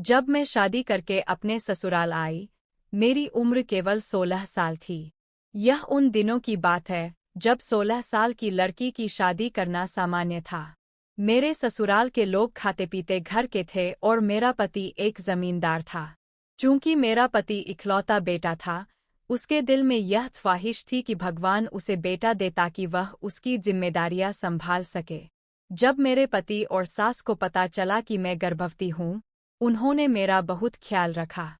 जब मैं शादी करके अपने ससुराल आई, मेरी उम्र केवल 16 साल थी। यह उन दिनों की बात है जब 16 साल की लड़की की शादी करना सामान्य था। मेरे ससुराल के लोग खाते पीते घर के थे और मेरा पति एक जमींदार था। चूंकि मेरा पति इकलौता बेटा था, उसके दिल में यह ख्वाहिश थी कि भगवान उसे बेटा दे ताकि वह उसकी जिम्मेदारियां संभाल सके। जब मेरे पति और सास को पता चला कि मैं गर्भवती हूँ, उन्होंने मेरा बहुत ख्याल रखा।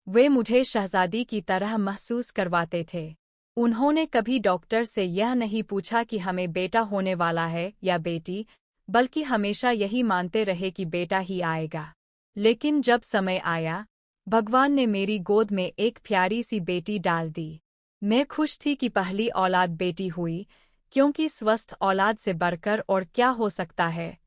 वे मुझे शहजादी की तरह महसूस करवाते थे। उन्होंने कभी डॉक्टर से यह नहीं पूछा कि हमें बेटा होने वाला है या बेटी, बल्कि हमेशा यही मानते रहे कि बेटा ही आएगा। लेकिन जब समय आया, भगवान ने मेरी गोद में एक प्यारी सी बेटी डाल दी। मैं खुश थी कि पहली औलाद बेटी हुई, क्योंकि स्वस्थ औलाद से बढ़कर और क्या हो सकता है।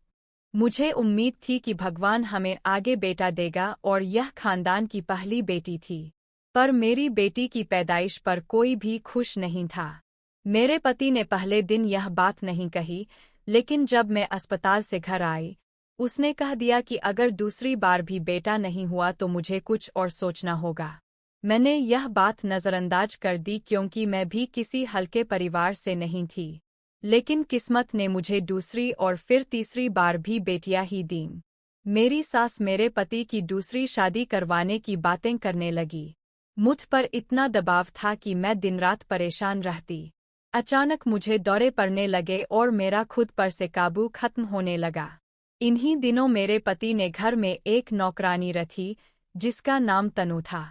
मुझे उम्मीद थी कि भगवान हमें आगे बेटा देगा और यह खानदान की पहली बेटी थी। पर मेरी बेटी की पैदाइश पर कोई भी खुश नहीं था। मेरे पति ने पहले दिन यह बात नहीं कही, लेकिन जब मैं अस्पताल से घर आई, उसने कह दिया कि अगर दूसरी बार भी बेटा नहीं हुआ तो मुझे कुछ और सोचना होगा। मैंने यह बात नज़रअंदाज कर दी क्योंकि मैं भी किसी हल्के परिवार से नहीं थी। लेकिन किस्मत ने मुझे दूसरी और फिर तीसरी बार भी बेटियां ही दीं। मेरी सास मेरे पति की दूसरी शादी करवाने की बातें करने लगी। मुझ पर इतना दबाव था कि मैं दिन रात परेशान रहती। अचानक मुझे दौरे पड़ने लगे और मेरा खुद पर से काबू खत्म होने लगा। इन्हीं दिनों मेरे पति ने घर में एक नौकरानी रखी, जिसका नाम तनु था।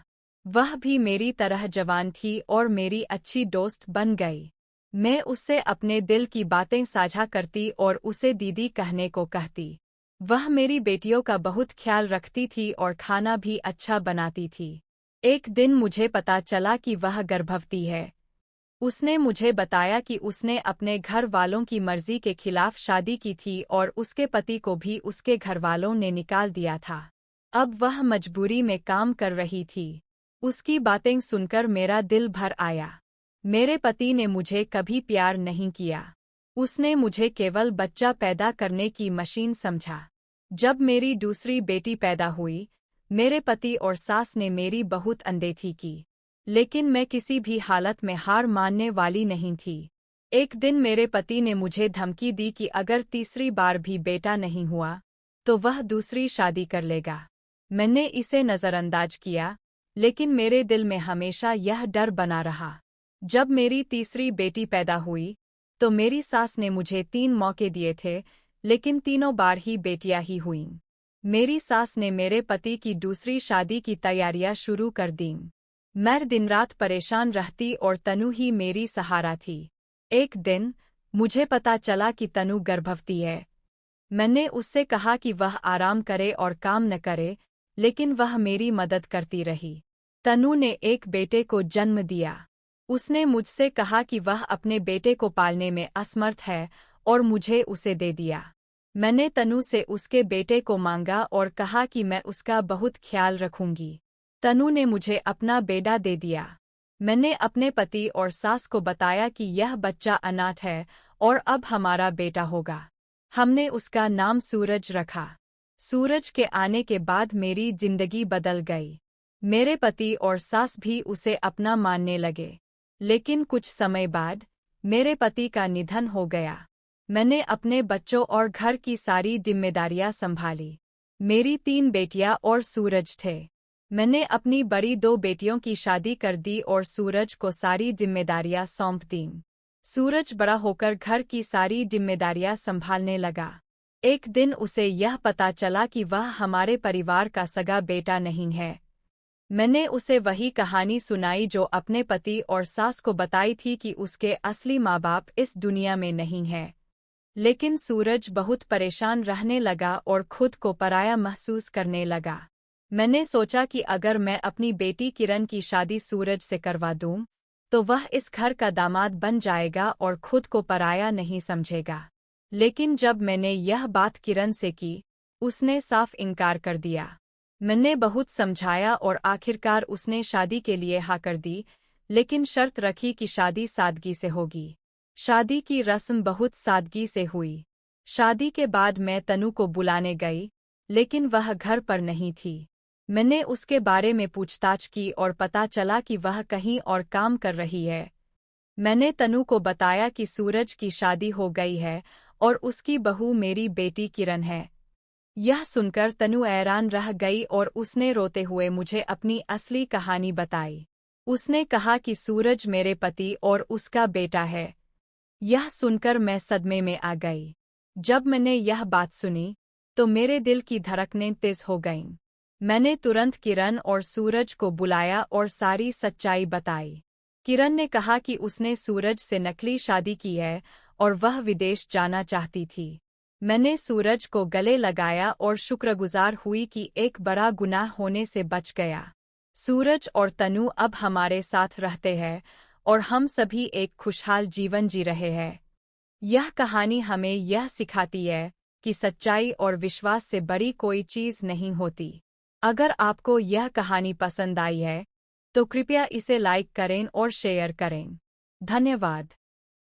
वह भी मेरी तरह जवान थी और मेरी अच्छी दोस्त बन गई। मैं उससे अपने दिल की बातें साझा करती और उसे दीदी कहने को कहती। वह मेरी बेटियों का बहुत ख्याल रखती थी और खाना भी अच्छा बनाती थी। एक दिन मुझे पता चला कि वह गर्भवती है। उसने मुझे बताया कि उसने अपने घर वालों की मर्जी के खिलाफ शादी की थी और उसके पति को भी उसके घरवालों ने निकाल दिया था। अब वह मजबूरी में काम कर रही थी। उसकी बातें सुनकर मेरा दिल भर आया। मेरे पति ने मुझे कभी प्यार नहीं किया। उसने मुझे केवल बच्चा पैदा करने की मशीन समझा। जब मेरी दूसरी बेटी पैदा हुई, मेरे पति और सास ने मेरी बहुत अनदेखी की। लेकिन मैं किसी भी हालत में हार मानने वाली नहीं थी। एक दिन मेरे पति ने मुझे धमकी दी कि अगर तीसरी बार भी बेटा नहीं हुआ, तो वह दूसरी शादी कर लेगा। मैंने इसे नज़रअंदाज किया, लेकिन मेरे दिल में हमेशा यह डर बना रहा। जब मेरी तीसरी बेटी पैदा हुई, तो मेरी सास ने मुझे 3 मौके दिए थे, लेकिन तीनों बार ही बेटियां ही हुईं। मेरी सास ने मेरे पति की दूसरी शादी की तैयारियां शुरू कर दीं। मैं दिन रात परेशान रहती और तनु ही मेरी सहारा थी। एक दिन मुझे पता चला कि तनु गर्भवती है। मैंने उससे कहा कि वह आराम करे और काम न करे, लेकिन वह मेरी मदद करती रही। तनु ने एक बेटे को जन्म दिया। उसने मुझसे कहा कि वह अपने बेटे को पालने में असमर्थ है और मुझे उसे दे दिया। मैंने तनु से उसके बेटे को मांगा और कहा कि मैं उसका बहुत ख्याल रखूंगी। तनु ने मुझे अपना बेटा दे दिया। मैंने अपने पति और सास को बताया कि यह बच्चा अनाथ है और अब हमारा बेटा होगा। हमने उसका नाम सूरज रखा। सूरज के आने के बाद मेरी जिंदगी बदल गई। मेरे पति और सास भी उसे अपना मानने लगे। लेकिन कुछ समय बाद मेरे पति का निधन हो गया। मैंने अपने बच्चों और घर की सारी जिम्मेदारियां संभाली। मेरी 3 बेटियां और सूरज थे। मैंने अपनी बड़ी 2 बेटियों की शादी कर दी और सूरज को सारी जिम्मेदारियां सौंप दीं। सूरज बड़ा होकर घर की सारी जिम्मेदारियां संभालने लगा। एक दिन उसे यह पता चला कि वह हमारे परिवार का सगा बेटा नहीं है। मैंने उसे वही कहानी सुनाई जो अपने पति और सास को बताई थी कि उसके असली माँ बाप इस दुनिया में नहीं हैं। लेकिन सूरज बहुत परेशान रहने लगा और खुद को पराया महसूस करने लगा। मैंने सोचा कि अगर मैं अपनी बेटी किरण की शादी सूरज से करवा दूं, तो वह इस घर का दामाद बन जाएगा और खुद को पराया नहीं समझेगा। लेकिन जब मैंने यह बात किरण से की, उसने साफ इनकार कर दिया। मैंने बहुत समझाया और आखिरकार उसने शादी के लिए हाँ कर दी, लेकिन शर्त रखी कि शादी सादगी से होगी। शादी की रस्म बहुत सादगी से हुई। शादी के बाद मैं तनु को बुलाने गई, लेकिन वह घर पर नहीं थी। मैंने उसके बारे में पूछताछ की और पता चला कि वह कहीं और काम कर रही है। मैंने तनु को बताया कि सूरज की शादी हो गई है और उसकी बहू मेरी बेटी किरण है। यह सुनकर तनु हैरान रह गई और उसने रोते हुए मुझे अपनी असली कहानी बताई। उसने कहा कि सूरज मेरे पति और उसका बेटा है। यह सुनकर मैं सदमे में आ गई। जब मैंने यह बात सुनी, तो मेरे दिल की धड़कनें तेज हो गईं। मैंने तुरंत किरण और सूरज को बुलाया और सारी सच्चाई बताई। किरण ने कहा कि उसने सूरज से नकली शादी की है और वह विदेश जाना चाहती थी। मैंने सूरज को गले लगाया और शुक्रगुजार हुई कि एक बड़ा गुनाह होने से बच गया। सूरज और तनु अब हमारे साथ रहते हैं और हम सभी एक खुशहाल जीवन जी रहे हैं। यह कहानी हमें यह सिखाती है कि सच्चाई और विश्वास से बड़ी कोई चीज़ नहीं होती। अगर आपको यह कहानी पसंद आई है, तो कृपया इसे लाइक करें और शेयर करें। धन्यवाद।